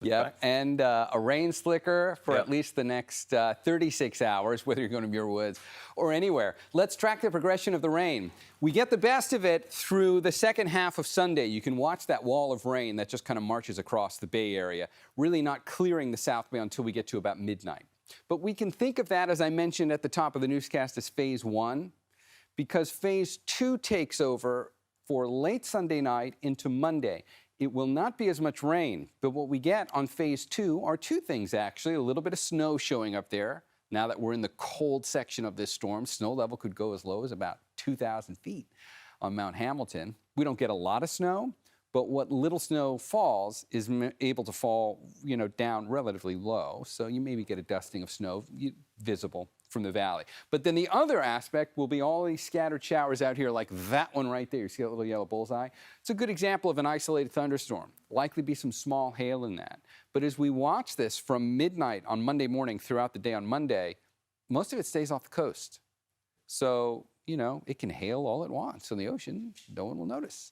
Yep, and a rain slicker for at least the next 36 hours, whether you're going to Muir Woods or anywhere. Let's track the progression of the rain. We get the best of it through the second half of Sunday. You can watch that wall of rain that just kind of marches across the Bay Area, really not clearing the South Bay until we get to about midnight. But we can think of that, as I mentioned at the top of the newscast, as Phase 1, because Phase 2 takes over for late Sunday night into Monday. It will not be as much rain, but what we get on Phase 2 are two things, actually. A little bit of snow showing up there. Now that we're in the cold section of this storm, snow level could go as low as about 2,000 feet on Mount Hamilton. We don't get a lot of snow, but what little snow falls is able to fall, down relatively low. So you maybe get a dusting of snow visible from the valley. But then the other aspect will be all these scattered showers out here, like that one right there. You see that little yellow bullseye? It's a good example of an isolated thunderstorm. Likely be some small hail in that. But as we watch this from midnight on Monday morning throughout the day on Monday, most of it stays off the coast. So, it can hail all it wants on the ocean. No one will notice.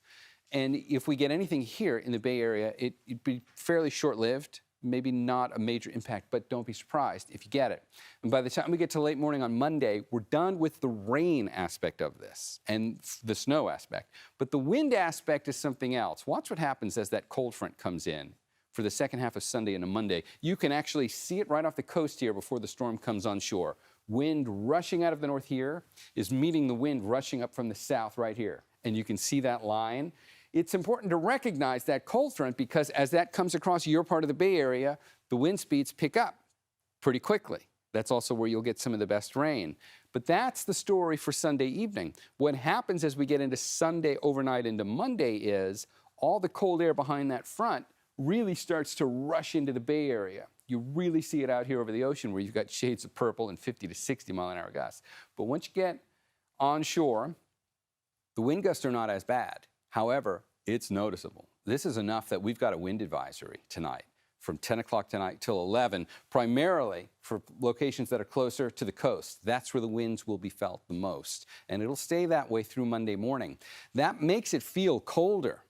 And if we get anything here in the Bay Area, it'd be fairly short-lived. Maybe not a major impact, but don't be surprised if you get it. And by the time we get to late morning on Monday, we're done with the rain aspect of this and the snow aspect. But the wind aspect is something else. Watch what happens as that cold front comes in for the second half of Sunday and a Monday. You can actually see it right off the coast here before the storm comes on shore. Wind rushing out of the north here is meeting the wind rushing up from the south right here. And you can see that line. It's important to recognize that cold front because as that comes across your part of the Bay Area, the wind speeds pick up pretty quickly. That's also where you'll get some of the best rain. But that's the story for Sunday evening. What happens as we get into Sunday overnight into Monday is all the cold air behind that front really starts to rush into the Bay Area. You really see it out here over the ocean where you've got shades of purple and 50 to 60 mile-an-hour gusts. But once you get onshore, the wind gusts are not as bad. However, it's noticeable. This is enough that we've got a wind advisory tonight from 10 o'clock tonight till 11, primarily for locations that are closer to the coast. That's where the winds will be felt the most. And it'll stay that way through Monday morning. That makes it feel colder.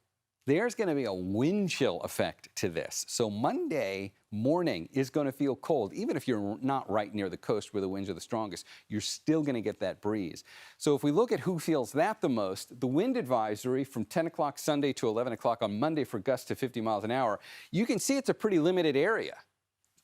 There's going to be a wind chill effect to this. So Monday morning is going to feel cold. Even if you're not right near the coast where the winds are the strongest, you're still going to get that breeze. So if we look at who feels that the most, the wind advisory from 10 o'clock Sunday to 11 o'clock on Monday for gusts to 50 miles an hour, you can see it's a pretty limited area.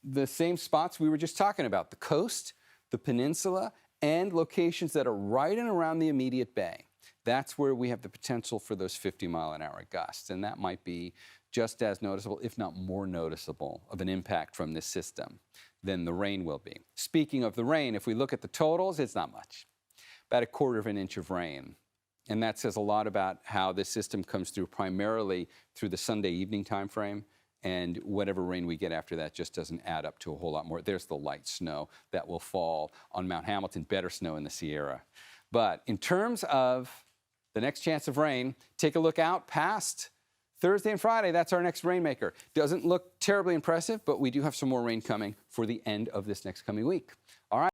The same spots we were just talking about, the coast, the peninsula, and locations that are right and around the immediate bay. That's where we have the potential for those 50 mile-an-hour gusts, and that might be just as noticeable, if not more noticeable, of an impact from this system than the rain will be. Speaking of the rain, if we look at the totals, it's not much. About 1/4 inch of rain. And that says a lot about how this system comes through primarily through the Sunday evening time frame, and whatever rain we get after that just doesn't add up to a whole lot more. There's the light snow that will fall on Mount Hamilton, better snow in the Sierra. But in terms of the next chance of rain, take a look out past Thursday and Friday. That's our next rainmaker. Doesn't look terribly impressive, but we do have some more rain coming for the end of this next coming week. All right.